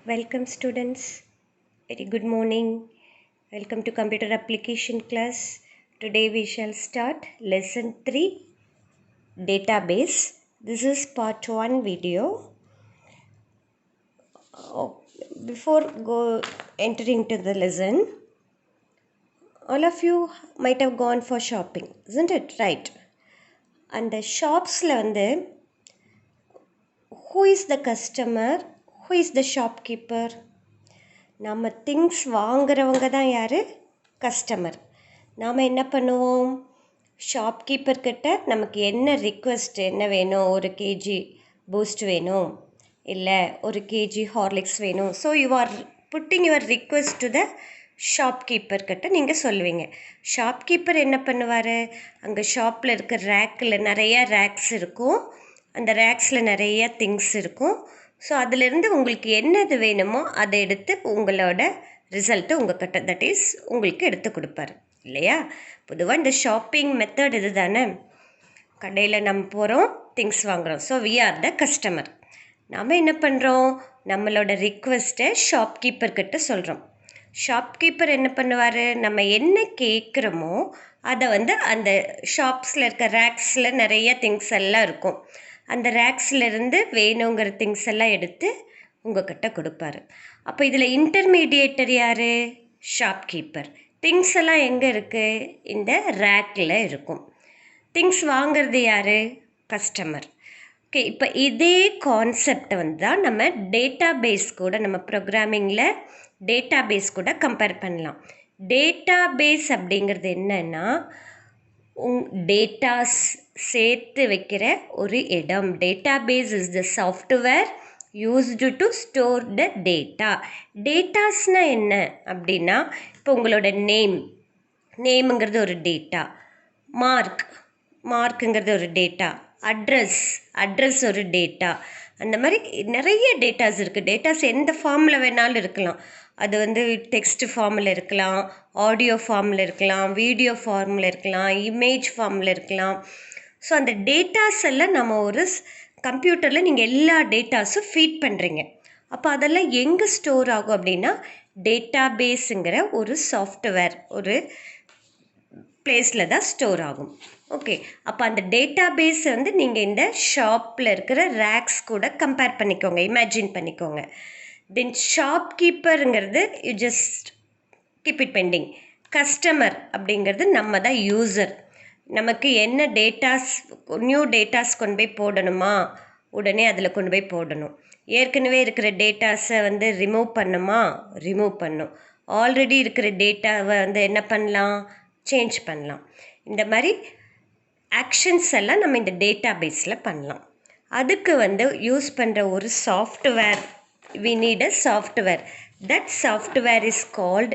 Welcome students. Very good morning. Welcome to computer application class. Today we shall start lesson 3 database. This is part 1 video. Before entering to the lesson, all of you might have gone for shopping, isn't it? Right. And the shops who is the customer, who is the shopkeeper? நம்ம things வாங்குறவங்க தான் யார்? Customer. நாம் என்ன பண்ணுவோம்? ஷாப்கீப்பர்கிட்ட நமக்கு என்ன request, என்ன வேணும், ஒரு கேஜி பூஸ்ட் வேணும், இல்லை ஒரு கேஜி ஹார்லிக்ஸ் வேணும். So you are putting your request to the ஷாப்கீப்பர்கிட்ட நீங்கள் சொல்லுவீங்க. ஷாப்கீப்பர் என்ன பண்ணுவார்? அங்கே ஷாப்பில் இருக்க ரேக்கில் நிறையா ரேக்ஸ் இருக்கும். அந்த ரேக்ஸில் நிறைய திங்ஸ் இருக்கும். ஸோ அதிலிருந்து உங்களுக்கு என்னது வேணுமோ அதை எடுத்து உங்களோட ரிசல்ட்டு உங்கள்கிட்ட, தட் இஸ் உங்களுக்கு எடுத்து கொடுப்பாரு இல்லையா? பொதுவாக இந்த ஷாப்பிங் மெத்தட் இது தானே. கடையில் நம்ம போகிறோம், திங்ஸ் வாங்குகிறோம். So we are the customer. நாம் என்ன பண்ணுறோம்? நம்மளோட ரிக்வெஸ்ட்டை ஷாப்கீப்பர்கிட்ட சொல்கிறோம். ஷாப்கீப்பர் என்ன பண்ணுவார்? நம்ம என்ன கேட்குறோமோ அதை அந்த ஷாப்ஸில் இருக்க ரேக்ஸில் நிறைய திங்ஸ் எல்லாம் இருக்கும். அந்த ரேக்ஸ்லேருந்து வேணுங்கிற திங்ஸ் எல்லாம் எடுத்து உங்கள்கிட்ட கொடுப்பாரு. அப்போ இதில் இன்டர்மீடியேட்டர் யார்? ஷாப்கீப்பர். திங்ஸ் எல்லாம் எங்கே இருக்குது? இந்த ரேக்கில் இருக்கும். திங்ஸ் வாங்கிறது யார்? கஸ்டமர். ஓகே, இப்போ இதே கான்செப்டை தான் நம்ம டேட்டா பேஸ் கூட, நம்ம ப்ரோக்ராமிங்கில் டேட்டா பேஸ் கூட கம்பேர் பண்ணலாம். டேட்டா பேஸ் அப்படிங்கிறது என்னன்னா, டேட்டாஸ் சேர்த்து வைக்கிற ஒரு இடம். Database is the software used to store the data. டேட்டாஸ்னால் என்ன அப்படின்னா, இப்போ உங்களோட நேமுங்கிறது ஒரு டேட்டா, மார்க்குங்கிறது ஒரு டேட்டா, அட்ரஸ் ஒரு டேட்டா. அந்த மாதிரி நிறைய டேட்டாஸ் இருக்குது. டேட்டாஸ் எந்த ஃபார்மில் வேணாலும் இருக்கலாம். அது டெக்ஸ்ட் ஃபார்மில் இருக்கலாம், ஆடியோ ஃபார்மில் இருக்கலாம், வீடியோ ஃபார்மில் இருக்கலாம், இமேஜ் ஃபார்மில் இருக்கலாம். ஸோ அந்த டேட்டாஸ் எல்லாம் நம்ம ஒரு கம்ப்யூட்டரில் நீங்கள் எல்லா டேட்டாஸும் ஃபீட் பண்ணுறீங்க. அப்போ அதெல்லாம் எங்கே ஸ்டோர் ஆகும் அப்படின்னா, டேட்டா பேஸுங்கிற ஒரு சாஃப்ட்வேர், ஒரு பிளேஸில் தான் ஸ்டோர் ஆகும். ஓகே, அப்போ அந்த டேட்டா பேஸ் நீங்கள் இந்த ஷாப்பில் இருக்கிற ரேக்ஸ் கூட கம்பேர் பண்ணிக்கோங்க, இமேஜின் பண்ணிக்கோங்க. தென் ஷாப்கீப்பருங்கிறது you just keep it pending. Customer அப்படிங்கிறது நம்ம தான் யூசர். நமக்கு என்ன டேட்டாஸ், நியூ டேட்டாஸ் கொண்டு போய் போடணுமா, உடனே அதில் கொண்டு போய் போடணும். ஏற்கனவே இருக்கிற டேட்டாஸை ரிமூவ் பண்ணும். ஆல்ரெடி இருக்கிற டேட்டாவை என்ன பண்ணலாம்? சேஞ்ச் பண்ணலாம். இந்த மாதிரி ஆக்ஷன்ஸ் எல்லாம் நம்ம இந்த டேட்டா பேஸில் பண்ணலாம். அதுக்கு யூஸ் பண்ணுற ஒரு software, we need a software. That software is called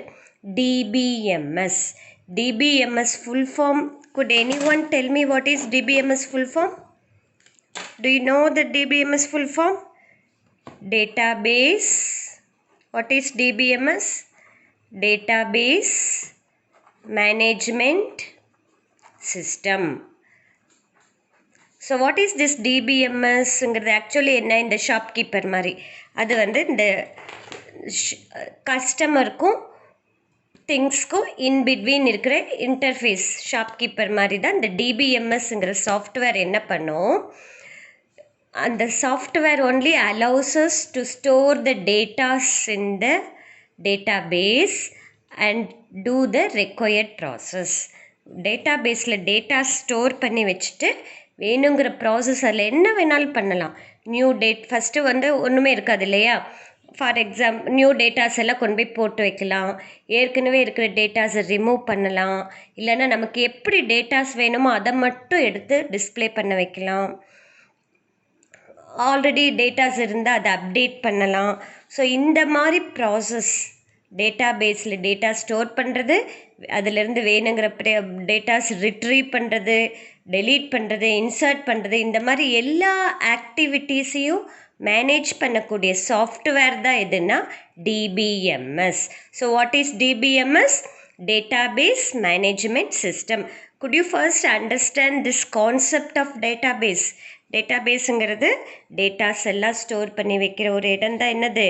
DBMS. DBMS full form, could anyone tell me what is DBMS full form? Do you know the DBMS full form? Database. What is DBMS? Database Management System. So what is this டிபிஎம்எஸ்ங்கிறது actually என்ன? இந்த shopkeeper மாதிரி. அது இந்த கஸ்டமருக்கும் திங்ஸ்க்கும் in between இருக்கிற interface shopkeeper மாதிரி தான் இந்த டிபிஎம்எஸ்ங்கிற சாஃப்ட்வேர் என்ன பண்ணும்? அந்த software only allows us to store the datas in the database and do the required process. டேட்டா பேஸில் டேட்டா ஸ்டோர் பண்ணி வச்சுட்டு வேணுங்கிற ப்ராசஸ் அதில் என்ன வேணாலும் பண்ணலாம். நியூ ஃபஸ்ட்டு ஒன்றுமே இருக்காது இல்லையா? ஃபார் நியூ டேட்டாஸ் எல்லாம் கொண்டு போய் போட்டு வைக்கலாம். ஏற்கனவே இருக்கிற டேட்டாஸை ரிமூவ் பண்ணலாம். இல்லைன்னா நமக்கு எப்படி டேட்டாஸ் வேணுமோ அதை மட்டும் எடுத்து டிஸ்பிளே பண்ண வைக்கலாம். ஆல்ரெடி டேட்டாஸ் இருந்தால் அதை அப்டேட் பண்ணலாம். ஸோ இந்த மாதிரி ப்ராசஸ் டேட்டா பேஸில் டேட்டா ஸ்டோர் பண்ணுறது, அதிலிருந்து வேணுங்கிற டேட்டாஸ் ரிட்ரீவ் பண்ணுறது, டெலீட் பண்ணுறது, இன்சர்ட் பண்ணுறது, இந்த மாதிரி எல்லா ஆக்டிவிட்டீஸையும் மேனேஜ் பண்ணக்கூடிய சாஃப்ட்வேர் தான் எதுனா DBMS. So what is DBMS? Database Management System. Could you first understand this concept of database? டேட்டாபேஸுங்கிறது டேட்டாஸ் எல்லாம் ஸ்டோர் பண்ணி வைக்கிற ஒரு இடம் தான் என்னது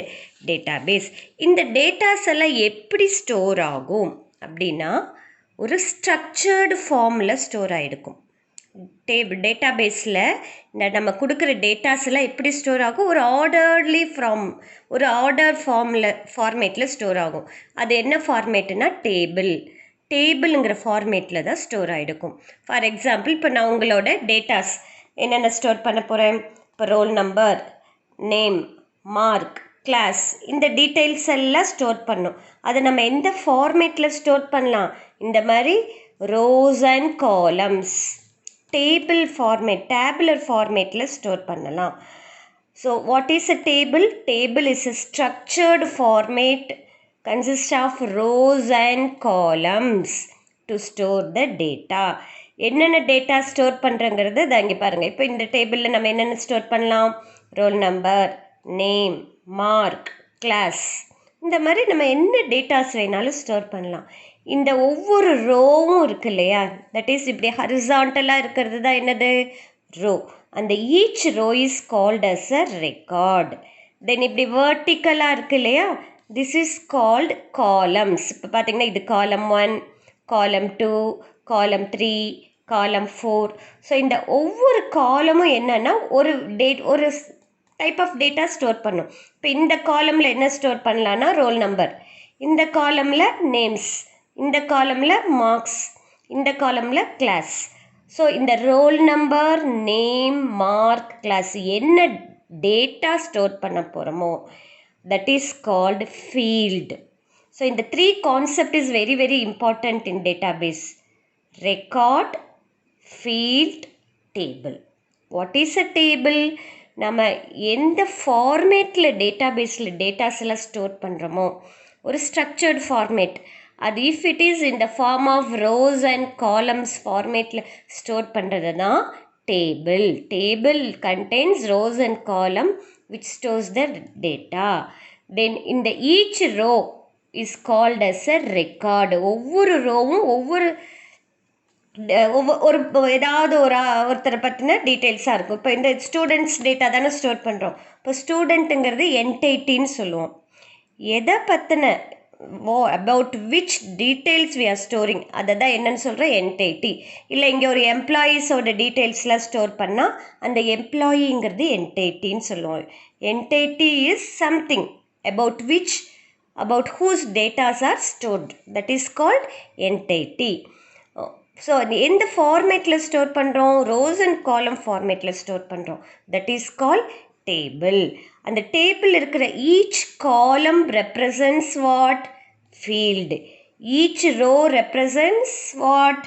டேட்டாபேஸ். இந்த டேட்டாஸ் எல்லாம் எப்படி ஸ்டோர் ஆகும் அப்படின்னா ஒரு ஸ்ட்ரக்சர்டு ஃபார்மில் ஸ்டோர் ஆகிருக்கும். டேட்டாபேஸில் இந்த நம்ம கொடுக்குற டேட்டாஸ் எல்லாம் எப்படி ஸ்டோர் ஆகும், ஒரு ஆர்டர் ஃபார்மேட்டில் ஸ்டோர் ஆகும். அது என்ன ஃபார்மேட்டுனா டேபிளுங்கிற ஃபார்மேட்டில் தான் ஸ்டோர் ஆகிருக்கும். ஃபார் எக்ஸாம்பிள் இப்போ நான் உங்களோட டேட்டாஸ் என்னென்ன ஸ்டோர் பண்ண போகிறேன், இப்போ roll number, name, mark, class, இந்த டீட்டெயில்ஸ் எல்லாம் ஸ்டோர் பண்ணும். அதை நம்ம எந்த ஃபார்மேட்டில் ஸ்டோர் பண்ணலாம், இந்த மாதிரி ரோஸ் அண்ட் காலம்ஸ் டேபுலர் ஃபார்மேட்டில் ஸ்டோர் பண்ணலாம். So what is a table? Table is a structured format consists of rows and columns to store the data. என்னென்ன டேட்டா ஸ்டோர் பண்ணுறங்கிறது தான் இங்கே பாருங்கள். இப்போ இந்த டேபிளில் நம்ம என்னென்ன ஸ்டோர் பண்ணலாம், roll number, name, mark, class, இந்த மாதிரி நம்ம என்ன டேட்டாஸ் வேணாலும் ஸ்டோர் பண்ணலாம். இந்த ஒவ்வொரு ரோவும் இருக்கு இல்லையா, தட் இஸ் இப்படி ஹரிசாண்டலாக இருக்கிறது தான் என்னது ரோ. அந்த each row is called as a record. Then இப்படி வேர்ட்டிக்கலாக இருக்கு இல்லையா, திஸ் இஸ் கால்ட் காலம்ஸ். இப்போ பார்த்தீங்கன்னா இது காலம் 1, காலம் 2, காலம் 3, காலம் 4. ஸோ இந்த ஒவ்வொரு காலமும் என்னென்னா ஒரு டைப் ஆஃப் டேட்டா ஸ்டோர் பண்ணும். இப்போ இந்த காலமில் என்ன ஸ்டோர் பண்ணலான்னா ரோல் நம்பர், இந்த காலமில் நேம்ஸ், இந்த காலமில் மார்க்ஸ், இந்த காலமில் கிளாஸ். ஸோ இந்த roll number, name, mark, class என்ன டேட்டா ஸ்டோர் பண்ண போகிறோமோ that is called field. So இந்த 3 concept is very very important in database: record, field, table. What is a table? நம்ம எந்த ஃபார்மேட்டில் டேட்டாபேஸில் டேட்டாஸ் எல்லாம் ஸ்டோர் பண்ணுறோமோ ஒரு ஸ்ட்ரக்சர்டு ஃபார்மேட், அது if it is in the form of rows and columns ஃபார்மேட்டில் ஸ்டோர் பண்ணுறது தான் table. Table contains rows and காலம் which stores the data. Then in the each row is called as a record. ஒவ்வொரு ரோவும் ஒவ்வொரு ஏதாவது ஒருத்தரை பற்றின டீட்டெயில்ஸாக இருக்கும். இப்போ இந்த ஸ்டூடெண்ட்ஸ் டேட்டா தானே ஸ்டோர் பண்ணுறோம். இப்போ ஸ்டூடெண்ட்டுங்கிறது என்டைட்டின்னு சொல்லுவோம். எதை பற்றின about which details we are storing அதை தான் என்னன்னு சொல்கிறோம், என்டைட்டி. இல்லை இங்கே ஒரு எம்ப்ளாயீஸோட டீட்டெயில்ஸ்லாம் ஸ்டோர் பண்ணால் அந்த எம்ப்ளாயிங்கிறது என்டைட்டின்னு சொல்லுவோம். Entity is something about whose datas are stored, that is called entity. So எந்த ஃபார்மேட்டில் ஸ்டோர் பண்ணுறோம், ரோஸ் அண்ட் காலம் ஃபார்மேட்டில் ஸ்டோர் பண்ணுறோம், தட் இஸ் கால்ட் டேபிள். அந்த டேபிள் இருக்கிற each column represents what, field. Each row represents what,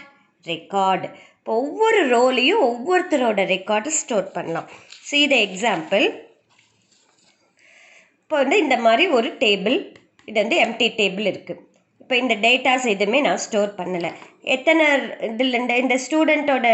record. இப்போ ஒவ்வொரு ரோலையும் ஒவ்வொருத்தரோட ரெக்கார்டு ஸ்டோர் பண்ணலாம். see the example. இப்போ இந்த மாதிரி ஒரு டேபிள், இது எம்டி டேபிள் இருக்குது. இப்போ இந்த டேட்டாஸ் எதுவுமே நான் ஸ்டோர் பண்ணலை. எத்தனை இதில் இந்த ஸ்டூடெண்ட்டோட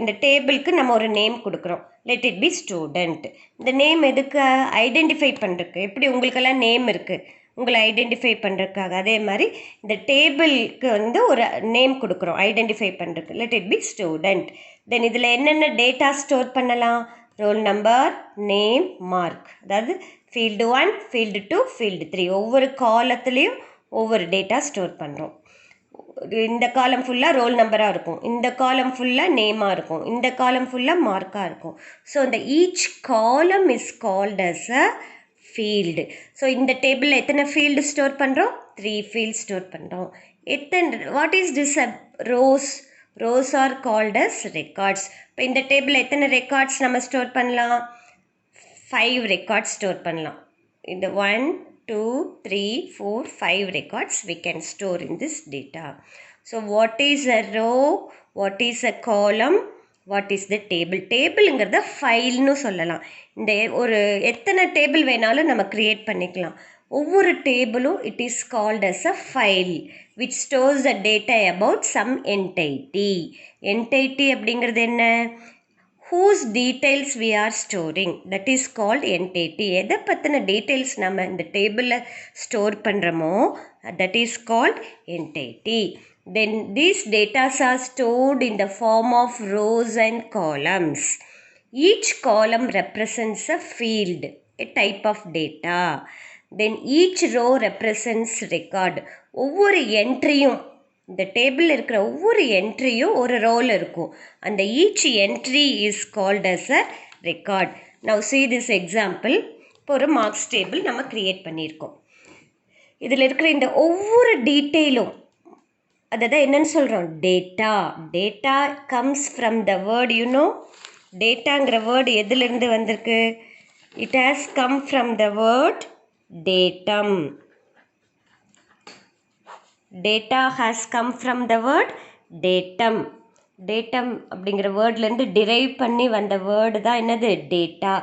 இந்த டேபிளுக்கு நம்ம ஒரு நேம் கொடுக்குறோம், லெட் இட் பி ஸ்டூடெண்ட். இந்த நேம் எதுக்கு, ஐடென்டிஃபை பண்ணுறதுக்கு. எப்படி உங்களுக்கெல்லாம் நேம் இருக்குது உங்களை ஐடென்டிஃபை பண்ணுறதுக்காக, அதே மாதிரி இந்த டேபிளுக்கு ஒரு நேம் கொடுக்குறோம் ஐடென்டிஃபை பண்ணுறதுக்கு, லெட் இட் பி ஸ்டூடெண்ட். தென் இதில் என்னென்ன டேட்டா ஸ்டோர் பண்ணலாம், ரோல் நம்பர், நேம், மார்க், அதாவது ஃபீல்டு 1, ஃபீல்டு 2, ஃபீல்டு 3. ஒவ்வொரு காலத்துலேயும் ஒவ்வொரு டேட்டா ஸ்டோர் பண்ணுறோம். இந்த காலம் ஃபுல்லாக ரோல் நம்பராக இருக்கும், இந்த காலம் ஃபுல்லாக நேமாக இருக்கும், இந்த காலம் ஃபுல்லாக மார்க்காக இருக்கும். ஸோ இந்த each column is called as a field. So இந்த டேபிளில் எத்தனை ஃபீல்டு ஸ்டோர் பண்ணுறோம், 3 ஃபீல்டு ஸ்டோர் பண்ணுறோம். What is this rows are called as records. இப்போ இந்த டேபிளில் எத்தனை ரெக்கார்ட்ஸ் நம்ம ஸ்டோர் பண்ணலாம், 5 ரெக்கார்ட்ஸ் ஸ்டோர் பண்ணலாம். இந்த 1, 2, 3, 4, 5 records we can store in this data. So what is a row, what is a column, what is the table? டேபிள்ங்கிறத ஃபைல்னு சொல்லலாம். இந்த ஒரு எத்தனை டேபிள் வேணாலும் நம்ம க்ரியேட் பண்ணிக்கலாம். ஒவ்வொரு டேபிளும் it is called as a file which stores the data about some entity. entity அப்படிங்கிறது என்ன, whose details we are storing, that is called entity. எதை பற்றின டீட்டெயில்ஸ் நம்ம இந்த டேபிளில் ஸ்டோர் பண்ணுறோமோ that is called entity. Then these data are stored in the form of rows and columns. each column represents a field, a type of data. Then each row represents record. ஒவ்வொரு என்ட்ரியும் இந்த table இருக்கிற ஒவ்வொரு என்ட்ரியும் ஒரு roll இருக்கும். அந்த each entry is called as a record. Now see this example. இப்போ ஒரு marks table நம்ம கிரியேட் பண்ணியிருக்கோம். இதில் இருக்கிற இந்த ஒவ்வொரு டீட்டெயிலும் அதை தான் என்னன்னு சொல்கிறோம், data. Data comes from the word டேட்டாங்கிற வேர்டு எதுலேருந்து வந்திருக்கு? It has come from the word datum. Data has come from the word datum. Datum அப்படிங்கிற வேர்ட்லேருந்து டிரைவ் பண்ணி வந்த வேர்டு தான் என்னது, டேட்டா.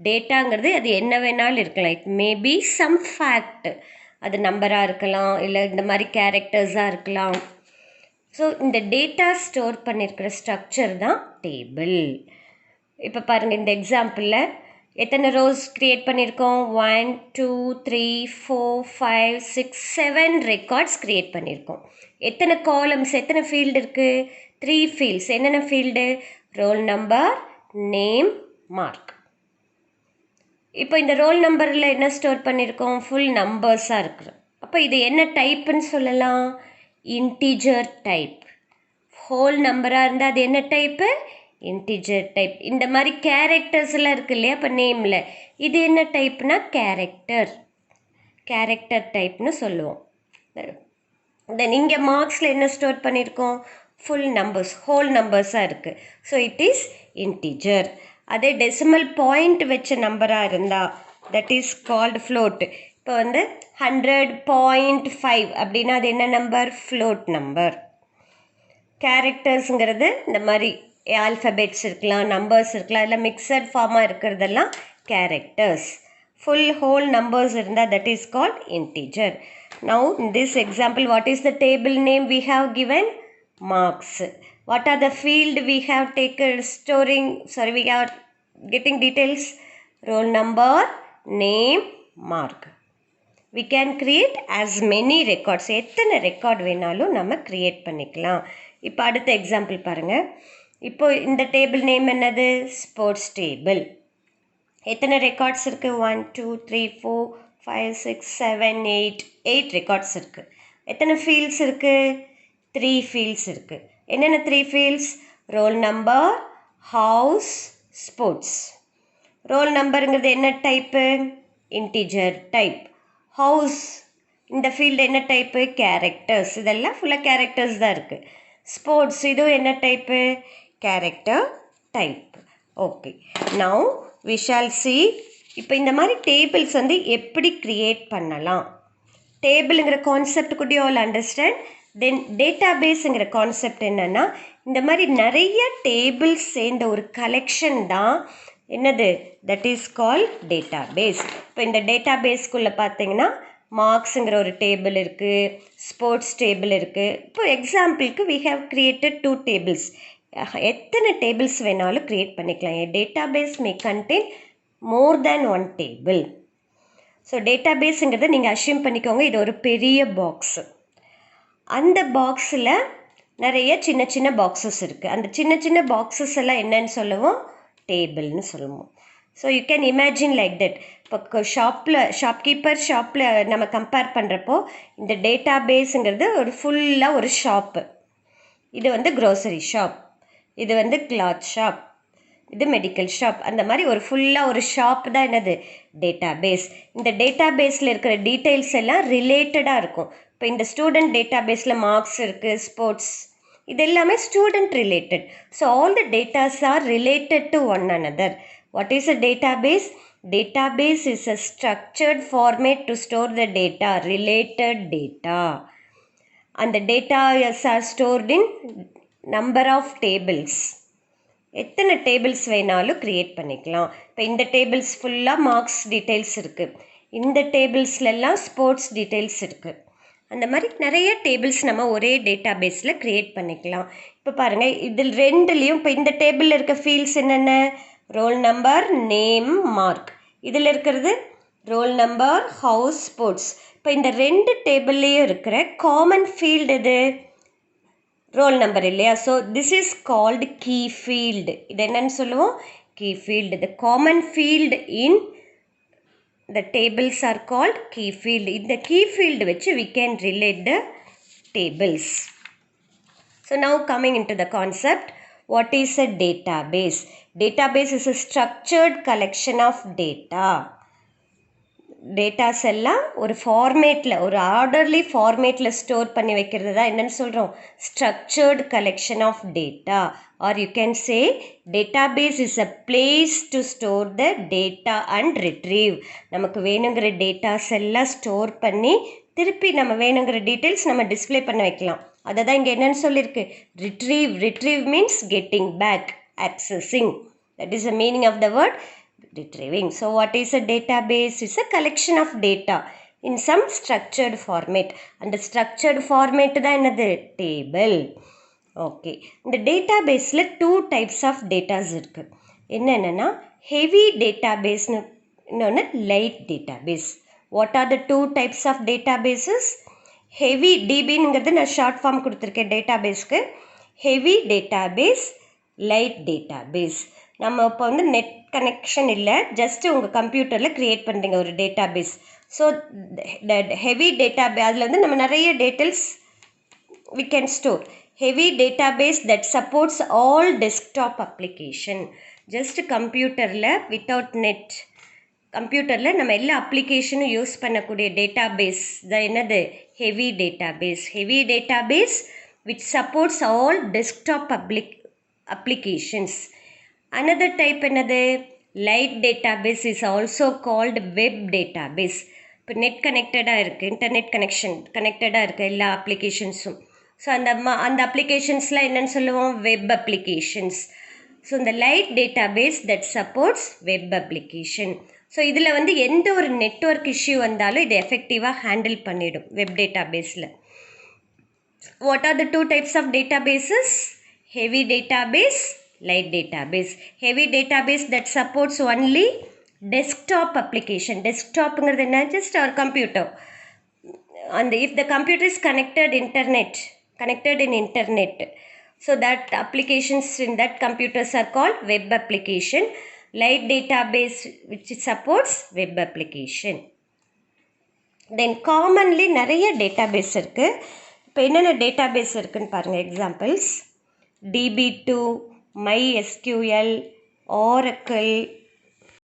டேட்டாங்கிறது அது என்ன வேணாலும் இருக்கலாம். இட் மேபி சம் ஃபேக்ட், அது நம்பராக இருக்கலாம், இல்லை இந்த மாதிரி கேரக்டர்ஸாக இருக்கலாம். ஸோ இந்த டேட்டா ஸ்டோர் பண்ணியிருக்கிற ஸ்ட்ரக்சர் தான் டேபிள். இப்போ பாருங்கள், இந்த எக்ஸாம்பிளில் எத்தனை ரோஸ் க்ரியேட் பண்ணியிருக்கோம்? 1 2 3 4 5 6 7 ரெக்கார்ட்ஸ் க்ரியேட் பண்ணியிருக்கோம். எத்தனை காலம்ஸ், எத்தனை ஃபீல்டு இருக்குது? 3 ஃபீல்ட்ஸ். என்னென்ன field? Role number, name, mark. இப்போ இந்த ரோல் நம்பரில் என்ன ஸ்டோர் பண்ணியிருக்கோம்? ஃபுல் நம்பர்ஸாக இருக்குது. அப்போ இது என்ன டைப்புன்னு சொல்லலாம்? Integer type. ஹோல் நம்பராக இருந்தால் அது என்ன டைப்பு? Integer type. இந்த மாதிரி கேரக்டர்ஸ் எல்லாம் இருக்கு இல்லையா? இப்போ நேமில் இது என்ன டைப்னா கேரக்டர். கேரக்டர் டைப்னு சொல்லுவோம். தென் இங்கே மார்க்ஸில் என்ன ஸ்டோர் பண்ணியிருக்கோம்? ஃபுல் நம்பர்ஸ், ஹோல் நம்பர்ஸாக இருக்குது. So it is integer. அதே டெசிமல் பாயிண்ட் வச்ச நம்பராக இருந்தால் தட் இஸ் கால்டு ஃப்ளோட். இப்போ 100.5 அப்படின்னா அது என்ன நம்பர்? Float number. கேரக்டர்ஸுங்கிறது இந்த மாதிரி ஆல்ஃபபெட்ஸ் இருக்கலாம், நம்பர்ஸ் இருக்கலாம், இல்லை மிக்சட் ஃபார்மாக இருக்கிறதெல்லாம் கேரக்டர்ஸ். ஃபுல் ஹோல் நம்பர்ஸ் இருந்தால் that is called integer. Now in this example, what is the table name we have given? Marks. What are the field we have taken we are getting details? Roll number, name, mark. We can create as many records. எத்தனை record வேணாலும் நம்ம create பண்ணிக்கலாம். இப்போ அடுத்த example பாருங்கள். இப்போ இந்த table name என்னது? Sports table. எத்தனை ரெக்கார்ட்ஸ் இருக்குது? 1 2 3 4 5 6 7 8 ரெக்கார்ட்ஸ் இருக்குது. எத்தனை ஃபீல்ட்ஸ் இருக்குது? 3 ஃபீல்ட்ஸ் இருக்குது. என்னென்ன 3 fields? Roll number, house, sports. Roll நம்பருங்கிறது என்ன டைப்பு? Integer type. ஹவுஸ் இந்த ஃபீல்டு என்ன டைப்பு? கேரக்டர்ஸ். இதெல்லாம் ஃபுல்லாக கேரக்டர்ஸ் தான் இருக்குது. ஸ்போர்ட்ஸ் இதுவும் என்ன type? Character type. Okay, now we shall see. இப்போ இந்த மாதிரி டேபிள்ஸ் எப்படி க்ரியேட் பண்ணலாம்? டேபிளுங்கிற concept could you all understand? Then டேட்டாபேஸுங்கிற கான்செப்ட் என்னென்னா, இந்த மாதிரி நிறைய டேபிள்ஸ் சேர்ந்த ஒரு கலெக்ஷன் தான் என்னது? That is called database. இப்போ இந்த டேட்டாபேஸ்க்குள்ளே பார்த்தீங்கன்னா மார்க்ஸுங்கிற ஒரு டேபிள் இருக்குது, ஸ்போர்ட்ஸ் டேபிள் இருக்குது. இப்போ எக்ஸாம்பிளுக்கு we have created 2 tables. எத்தனை டேபிள்ஸ் வேணாலும் க்ரியேட் பண்ணிக்கலாம். A database may contain more than one table. So டேட்டாபேஸுங்கிறத நீங்கள் அஷ்யூம் பண்ணிக்கோங்க, இது ஒரு பெரிய பாக்ஸு. அந்த பாக்ஸில் நிறைய சின்ன சின்ன பாக்ஸஸ் இருக்குது. அந்த சின்ன சின்ன பாக்ஸஸ் எல்லாம் என்னன்னு சொல்லுவோம்? டேபிள்னு சொல்லுவோம். So you can imagine like that. இப்போ ஷாப்பில் நம்ம கம்பேர் பண்ணுறப்போ இந்த டேட்டாபேஸுங்கிறது ஒரு ஃபுல்லாக ஒரு ஷாப்பு. இது க்ரோசரி ஷாப், இது கிளாத் ஷாப், இது மெடிக்கல் ஷாப். அந்த மாதிரி ஒரு ஃபுல்லாக ஒரு ஷாப் தான் என்னது? டேட்டாபேஸ். இந்த டேட்டாபேஸில் இருக்கிற டீட்டெயில்ஸ் எல்லாம் ரிலேட்டடாக இருக்கும். இப்போ இந்த ஸ்டூடெண்ட் டேட்டாபேஸில் மார்க்ஸ் இருக்குது, ஸ்போர்ட்ஸ், இது எல்லாமே student related. So all the datas R related to one another. What is a database? Database is a structured format to store the data, related data. And the data are stored in number of tables. எத்தனை tables வேணாலும் create பண்ணிக்கலாம். இப்போ இந்த tables ஃபுல்லாக marks details இருக்குது, இந்த டேபிள்ஸ்லாம் sports details இருக்குது. அந்த மாதிரி நிறைய டேபிள்ஸ் நம்ம ஒரே டேட்டாபேஸில் க்ரியேட் பண்ணிக்கலாம். இப்போ பாருங்கள், இதில் ரெண்டுலேயும் இப்போ இந்த டேபிளில் இருக்க ஃபீல்ட்ஸ் என்னென்ன? Role number, name, mark. இதில் இருக்கிறது ரோல் நம்பர், ஹவுஸ், ஸ்போர்ட்ஸ். இப்போ இந்த ரெண்டு டேபிள்லேயும் இருக்கிற காமன் ஃபீல்டு எது? ரோல் நம்பர் இல்லையா? So this is called key field. இது என்னன்னு சொல்லுவோம்? key field. The common field in the tables are called key field. In the key field which we can relate the tables. So now coming into the concept, what is a database? Database is a structured collection of data. Datas எல்லாம் ஒரு ஃபார்மேட்டில், ஒரு orderly ஃபார்மேட்டில் store பண்ணி வைக்கிறது தான் என்னென்னு சொல்கிறோம், structured collection of data. Or you can say database is a place to store the data and retrieve. நமக்கு வேணுங்கிற டேட்டாஸ் எல்லாம் ஸ்டோர் பண்ணி திருப்பி நம்ம வேணுங்கிற டீட்டெயில்ஸ் நம்ம டிஸ்பிளே பண்ண வைக்கலாம். அதை தான் இங்கே என்னென்னு சொல்லியிருக்கு, retrieve. Retrieve means getting back, accessing. That is the meaning of the word retrieving. So what is a database? It's a collection of data in some structured format. And the structured format தான் என்னது, table. Okay. இந்த டேட்டாபேஸில் 2 types of datas இருக்கு. என்னென்னா heavy database, இன்னொன்று light database. What are the 2 types of databases? Heavy DBங்கிறது நான் short form கொடுத்துருக்கேன் டேட்டாபேஸ்க்கு. heavy database, light database. நம்ம இப்போ வந்து நெட் கனெக்ஷன் இல்லை, ஜஸ்ட்டு உங்கள் கம்ப்யூட்டரில் க்ரியேட் பண்ணுறீங்க ஒரு டேட்டாபேஸ். ஸோ ஹெவி டேட்டாபேஸ், அதில் வந்து நம்ம நிறைய details we can store. Heavy database that supports all desktop application. Just கம்ப்யூட்டரில் வித்தவுட் நெட், கம்ப்யூட்டரில் நம்ம எல்லா அப்ளிகேஷனும் யூஸ் பண்ணக்கூடிய டேட்டாபேஸ் தான் என்னது, heavy database. Heavy database which supports all desktop applications. Another type என்னது, light database is also called web database. இப்போ net கனெக்டடாக இருக்குது, இன்டர்நெட் கனெக்டடாக இருக்குது எல்லா அப்ளிகேஷன்ஸும். ஸோ அந்த அப்ளிகேஷன்ஸ்லாம் என்னென்னு சொல்லுவோம், வெப் அப்ளிகேஷன்ஸ். ஸோ இந்த light database that supports web application. So இதில் வந்து எந்த ஒரு நெட்வொர்க் இஷ்யூ வந்தாலும் இது எஃபெக்டிவாக ஹேண்டில் பண்ணிடும் வெப் டேட்டாபேஸில். What are the 2 types of databases? Heavy database, light database. Heavy database that supports only desktop application. Desktopங்கிறது என்ன, just our computer. And if the computer is connected in internet, so that applications in that computers are called web application. Light database which supports web application. Then commonly நிறைய database இருக்குது. இப்போ என்னென்ன database இருக்குதுன்னு பாருங்கள். Examples DB2, MySQL, Oracle,